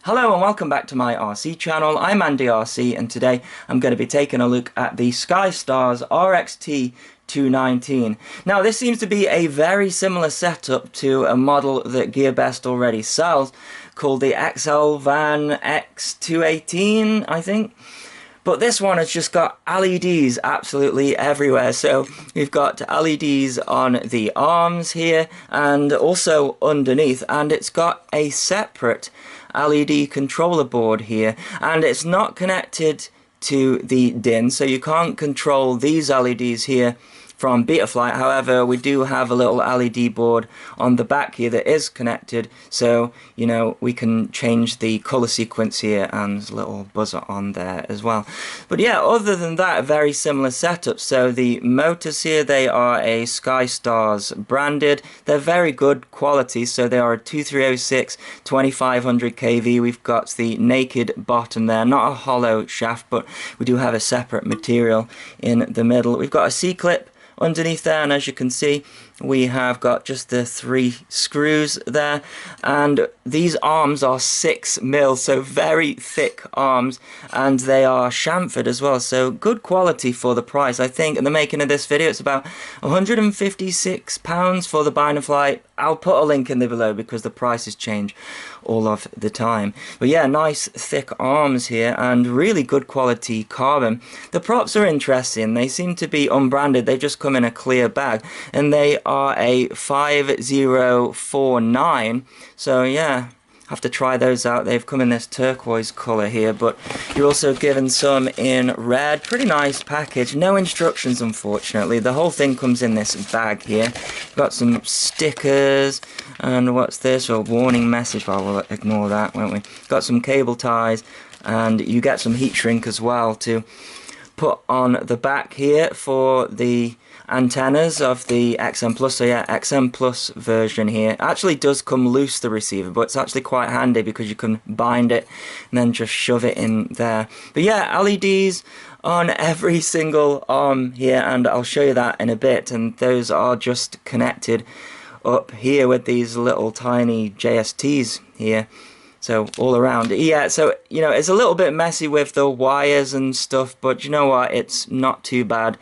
Hello and welcome back to my RC channel. I'm AndyRC and today I'm going to be taking a look at the Skystars RXT 219. Now this seems to be a very similar setup to a model that GearBest already sells called the XL Van X218, I think. But this one has just got LEDs absolutely everywhere. So we've got LEDs on the arms here and also underneath, and it's got a separate LED controller board here, and it's not connected to the DIN, so you can't control these LEDs here from Betaflight. However, we do have a little LED board on the back here that is connected, so you know we can change the color sequence here, and there's a little buzzer on there as well. But yeah, other than that, a very similar setup. So the motors here, they are a Skystars branded. They're very good quality, so they are a 2306 2500 kV. We've got the naked bottom there, not a hollow shaft, but we do have a separate material in the middle. We've got a C-clip underneath there, and as you can see we have got just the 3 screws there, and these arms are 6mm, so very thick arms, and they are chamfered as well, so good quality for the price. I think in the making of this video it's about £156 for the bind and fly. I'll put a link in there below because the prices change all of the time. But yeah, nice thick arms here and really good quality carbon. The props are interesting. They seem to be unbranded. They just come in a clear bag, and they are a 5049. So yeah, have to try those out. They've come in this turquoise color here, but you're also given some in red. Pretty nice package. No instructions, unfortunately. The whole thing comes in this bag here. Got some stickers, and what's this? A warning message. Well, we'll ignore that, won't we? Got some cable ties, and you get some heat shrink as well to put on the back here for the antennas of the XM Plus. So yeah, XM Plus version here actually does come loose, the receiver, but it's actually quite handy because you can bind it and then just shove it in there. But yeah, LEDs on every single arm here, and I'll show you that in a bit, and those are just connected up here with these little tiny JSTs here. So all around, yeah, so you know it's a little bit messy with the wires and stuff, but you know what, it's not too bad.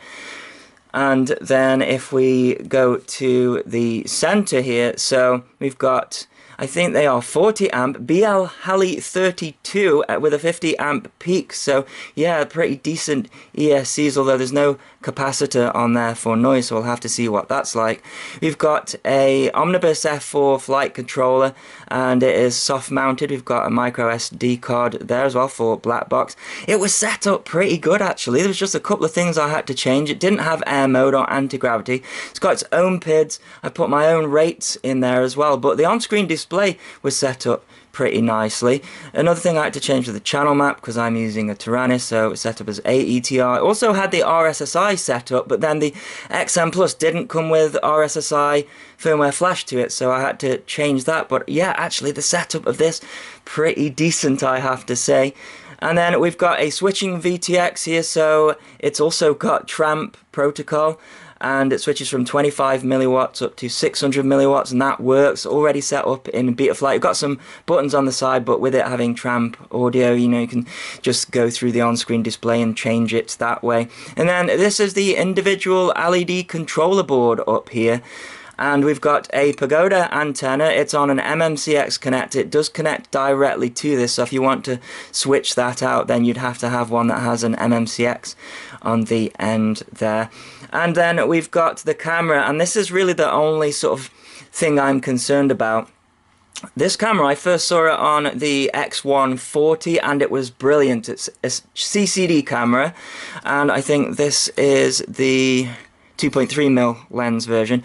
And then if we go to the center here, so we've got, I think they are 40 amp BL Halley 32 with a 50 amp peak. So yeah, pretty decent ESCs, although there's no capacitor on there for noise, so we'll have to see what that's like. We've got a Omnibus F4 flight controller, and it is soft mounted. We've got a micro SD card there as well for black box. It was set up pretty good actually. There was just a couple of things I had to change. It didn't have air mode or anti-gravity. It's got its own PIDs. I put my own rates in there as well, but the on-screen display was set up pretty nicely. Another thing I had to change was the channel map because I'm using a Tyrannus, so it's set up as AETR. Also had the RSSI set up, but then the XM Plus didn't come with RSSI firmware flash to it, so I had to change that. But yeah, actually the setup of this pretty decent, I have to say. And then we've got a switching VTX here, so it's also got tramp protocol, and it switches from 25 milliwatts up to 600 milliwatts, and that works. Already set up in Betaflight. You've got some buttons on the side, but with it having tramp audio, you know, you can just go through the on-screen display and change it that way. And then this is the individual LED controller board up here. And we've got a Pagoda antenna. It's on an MMCX connector. It does connect directly to this, so if you want to switch that out, then you'd have to have one that has an MMCX on the end there. And then we've got the camera, and this is really the only sort of thing I'm concerned about. This camera, I first saw it on the X140 and it was brilliant. It's a CCD camera, and I think this is the 2.3mm lens version.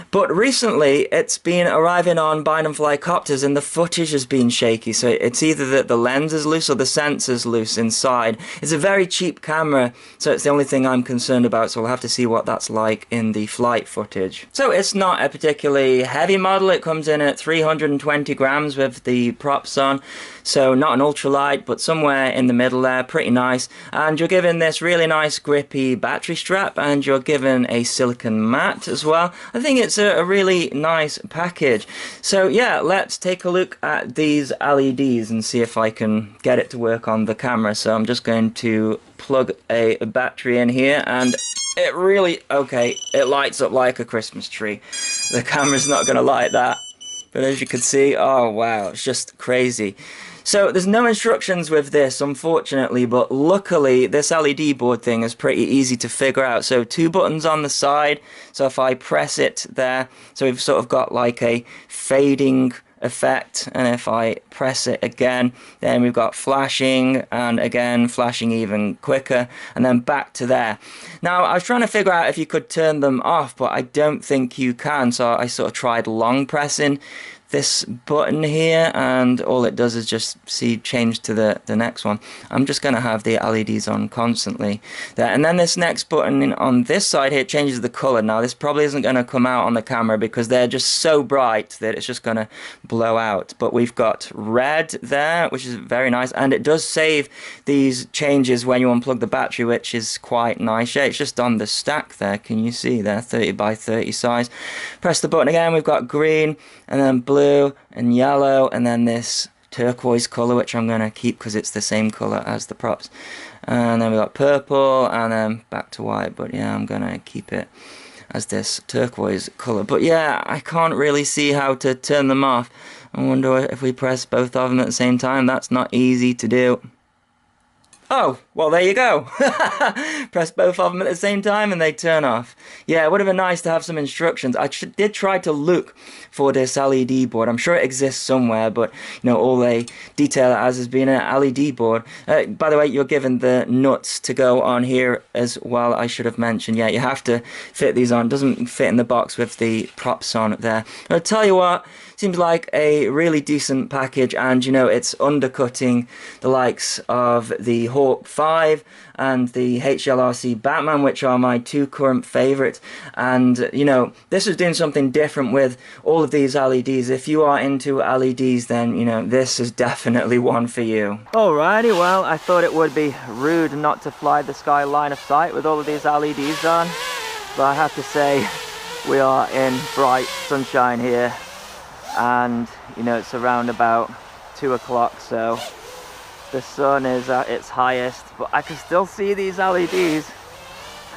But recently it's been arriving on bind and fly copters, and the footage has been shaky, so it's either that the lens is loose or the sensor's loose inside. It's a very cheap camera, so it's the only thing I'm concerned about, so we'll have to see what that's like in the flight footage. So it's not a particularly heavy model. It comes in at 320 grams with the props on, So not an ultralight, but somewhere in the middle there, pretty nice. And you're given this really nice grippy battery strap, and you're given a silicone mat as well. I think it's a really nice package. So yeah, let's take a look at these LEDs and see if I can get it to work on the camera. So I'm just going to plug a battery in here, and it really, okay, it lights up like a Christmas tree. The camera's not going to light that, but as you can see, oh wow, it's just crazy. So there's no instructions with this, unfortunately, but luckily this LED board thing is pretty easy to figure out. So 2 buttons on the side, so if I press it there, so we've sort of got like a fading effect, and if I press it again, then we've got flashing, and again flashing even quicker, and then back to there. Now I was trying to figure out if you could turn them off, but I don't think you can, so I sort of tried long pressing this button here, and all it does is just change to the next one. I'm just going to have the LEDs on constantly there, and then this next button on this side here changes the color. Now this probably isn't going to come out on the camera because they're just so bright that it's just going to blow out, but we've got red there, which is very nice, and it does save these changes when you unplug the battery, which is quite nice. Yeah, it's just on the stack there, can you see there, 30 by 30 size. Press the button again, we've got green, and then blue and yellow, and then this turquoise color, which I'm going to keep because it's the same color as the props. And then we got purple, and then back to white, but yeah, I'm going to keep it as this turquoise color. But yeah, I can't really see how to turn them off. I wonder if we press both of them at the same time. That's not easy to do. Oh, well, there you go. Press both of them at the same time and they turn off. Yeah, it would have been nice to have some instructions. I did try to look for this LED board. I'm sure it exists somewhere, but you know, all they detail it as has been an LED board. By the way, you're given the nuts to go on here as well, I should have mentioned. Yeah, you have to fit these on. It doesn't fit in the box with the props on there. I'll tell you what, seems like a really decent package, and you know, it's undercutting the likes of the Hawk 5 and the HLRC Batman, which are my 2 current favorites. And you know, this is doing something different with all of these LEDs. If you are into LEDs, then you know, this is definitely one for you. Alrighty, well, I thought it would be rude not to fly the sky line of sight with all of these LEDs on, but I have to say, we are in bright sunshine here, and you know, it's around about 2 o'clock, so the sun is at its highest, but I can still see these LEDs.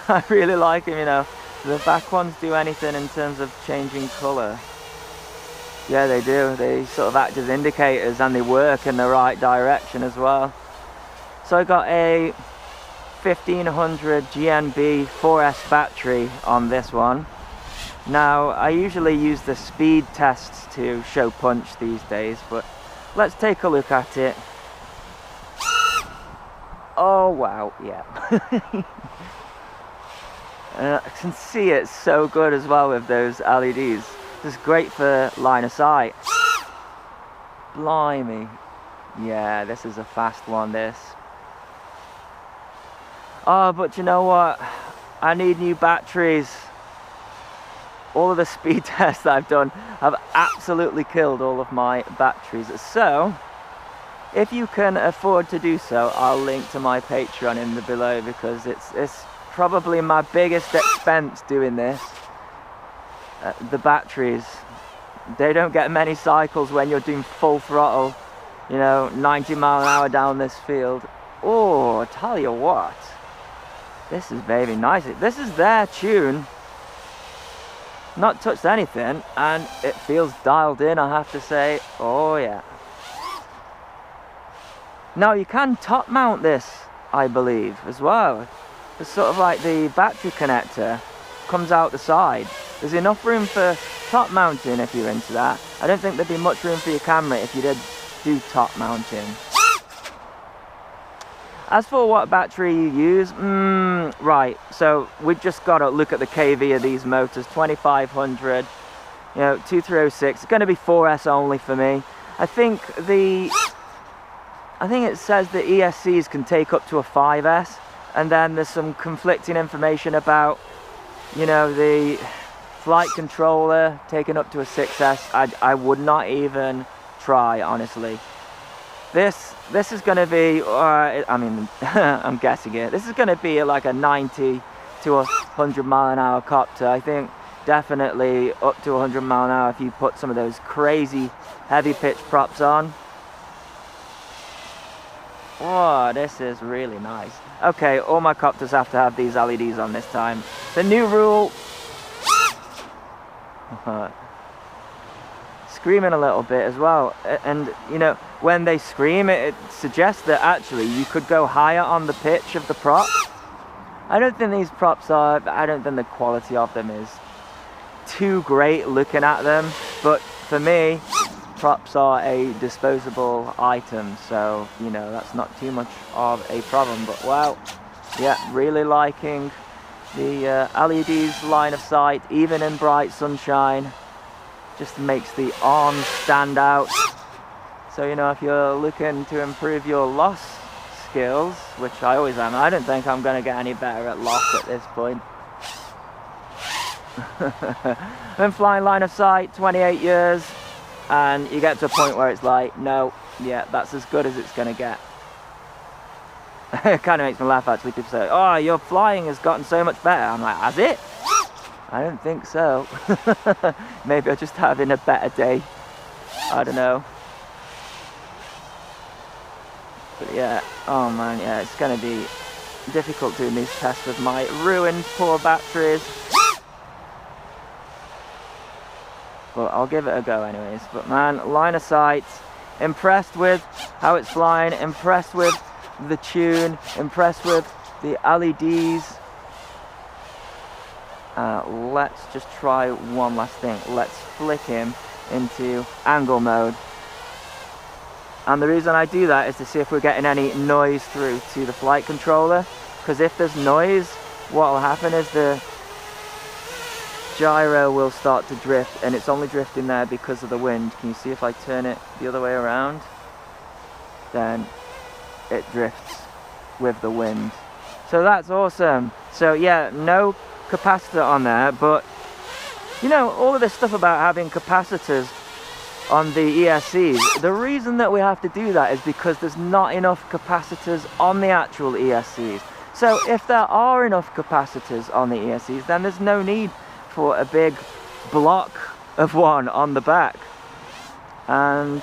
I really like them, you know. The back ones do anything in terms of changing colour. Yeah, they do. They sort of act as indicators, and they work in the right direction as well. So I got a 1500 GNB 4S battery on this one. Now, I usually use the speed tests to show punch these days, but let's take a look at it. Oh wow, yeah. I can see it so good as well with those LEDs. It's great for line of sight. Blimey. Yeah, this is a fast one, this. Oh, but you know what? I need new batteries. All of the speed tests that I've done have absolutely killed all of my batteries. So, if you can afford to do so, I'll link to my Patreon in the below, because it's probably my biggest expense doing this. The batteries, they don't get many cycles when you're doing full throttle, you know, 90 mile an hour down this field. Oh, I tell you what, this is very nice. This is their tune. Not touched anything, and it feels dialed in, I have to say. Oh yeah. Now you can top mount this, I believe, as well. It's sort of like the battery connector comes out the side. There's enough room for top mounting if you're into that. I don't think there'd be much room for your camera if you did do top mounting. As for what battery you use, right, so we've just got to look at the KV of these motors. 2500, you know, 2306. It's going to be 4S only for me. I think it says the ESCs can take up to a 5S, and then there's some conflicting information about, you know, the flight controller taking up to a 6S. I would not even try, honestly. This is going to be, I mean, I'm guessing it. This is going to be like a 90 to 100 mile an hour copter. I think definitely up to 100 mile an hour if you put some of those crazy heavy pitch props on. Oh, this is really nice. Okay, all my copters have to have these LEDs on this time. The new rule. Screaming a little bit as well, and you know, when they scream, it suggests that actually you could go higher on the pitch of the prop. I don't think these props are, I don't think the quality of them is too great looking at them, but for me, props are a disposable item, so you know, that's not too much of a problem. But wow, yeah, really liking the LEDs line of sight, even in bright sunshine. Just makes the arms stand out. So you know, if you're looking to improve your loss skills, which I always am, I don't think I'm going to get any better at loss at this point. Been flying line of sight 28 years, and you get to a point where it's like, no, yeah, that's as good as it's going to get. It kind of makes me laugh actually. People say, oh, your flying has gotten so much better. I'm like, has it? I don't think so. Maybe I'm just having a better day. I don't know. But yeah, oh man, yeah, it's going to be difficult doing these tests with my ruined poor batteries. But I'll give it a go anyways. But man, line of sight, impressed with how it's flying, impressed with the tune, impressed with the LEDs. Let's just try one last thing. Let's flick him into angle mode. And the reason I do that is to see if we're getting any noise through to the flight controller. Because if there's noise, what will happen is the gyro will start to drift, and it's only drifting there because of the wind. Can you see if I turn it the other way around? Then it drifts with the wind. So that's awesome. So yeah, no capacitor on there, but you know, all of this stuff about having capacitors on the ESCs, the reason that we have to do that is because there's not enough capacitors on the actual ESCs. So if there are enough capacitors on the ESCs, then there's no need for a big block of one on the back. And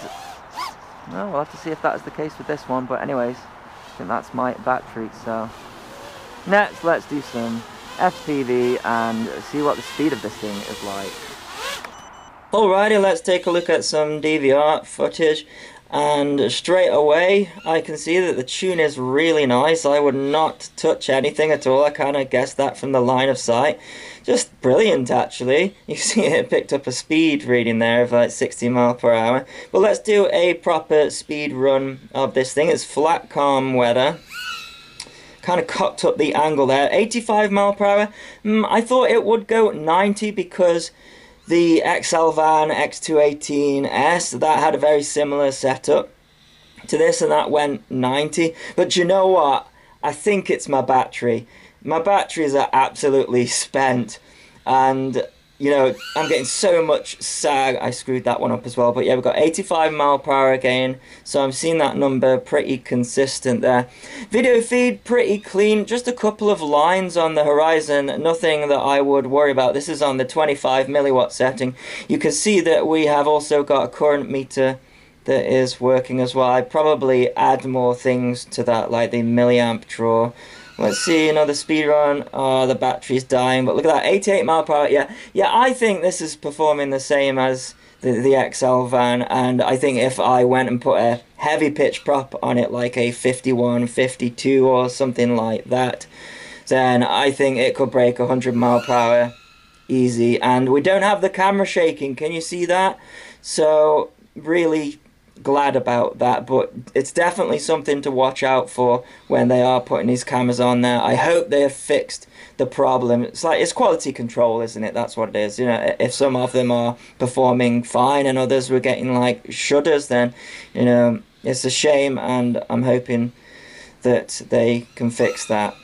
well, we'll have to see if that's the case with this one, but anyways, I think that's my battery. So next, let's do some FPV and see what the speed of this thing is like. Alrighty, let's take a look at some DVR footage, and straight away I can see that the tune is really nice. I would not touch anything at all. I kind of guessed that from the line of sight. Just brilliant actually. You see it picked up a speed reading there of like 60 miles per hour. But let's do a proper speed run of this thing. It's flat calm weather. Kind of cocked up the angle there. 85 miles per hour. I thought it would go 90 because the XL Van X218S, that had a very similar setup to this, and that went 90. But you know what? I think it's my battery. My batteries are absolutely spent, and you know, I'm getting so much sag. I screwed that one up as well. But yeah, we've got 85 mile per hour again, so I'm seeing that number pretty consistent there. Video feed pretty clean, just a couple of lines on the horizon, nothing that I would worry about. This is on the 25 milliwatt setting. You can see that we have also got a current meter that is working as well. I'd probably add more things to that, like the milliamp draw. Let's see, another speed run. Oh, the battery's dying, but look at that, 88 mile per hour. Yeah, I think this is performing the same as the XL Van, and I think if I went and put a heavy pitch prop on it, like a 51, 52 or something like that, then I think it could break 100 mile per hour easy. And we don't have the camera shaking, can you see that? So really glad about that, but it's definitely something to watch out for when they are putting these cameras on there. I hope they have fixed the problem. It's like, it's quality control, isn't it? That's what it is. You know, if some of them are performing fine and others were getting like shudders, then you know, it's a shame, and I'm hoping that they can fix that.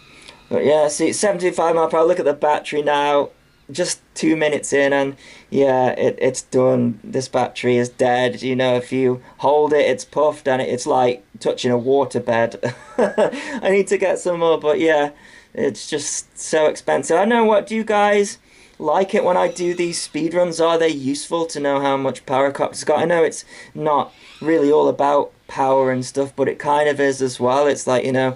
But yeah, see, 75 mile per hour. Look at the battery now. just 2 minutes in, and yeah, it's done. This battery is dead. You know, if you hold it, it's puffed, and it's like touching a waterbed. I need to get some more, but yeah, it's just so expensive. I don't know, what do you guys like it when I do these speed runs? Are they useful to know how much power a copter's got? I know it's not really all about power and stuff, but it kind of is as well. It's like, you know,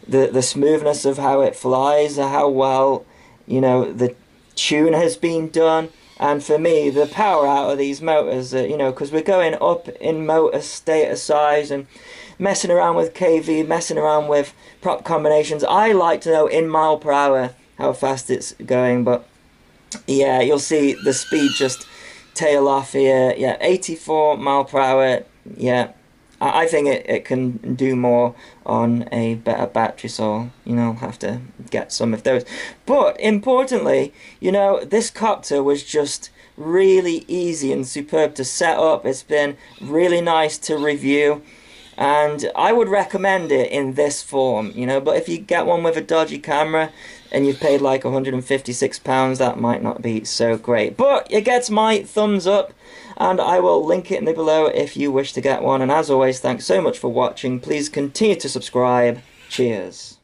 the smoothness of how it flies, how well, you know, the tune has been done. And for me, the power out of these motors, you know, because we're going up in motor stator size and messing around with kV, messing around with prop combinations. I like to know in mile per hour how fast it's going, but yeah, you'll see the speed just tail off here. Yeah, 84 mile per hour. Yeah, I think it can do more on a better battery, so, you know, I'll have to get some of those. But importantly, you know, this copter was just really easy and superb to set up. It's been really nice to review, and I would recommend it in this form, you know. But if you get one with a dodgy camera and you've paid like £156, that might not be so great. But it gets my thumbs up, and I will link it in the below if you wish to get one. And as always, thanks so much for watching. Please continue to subscribe. Cheers.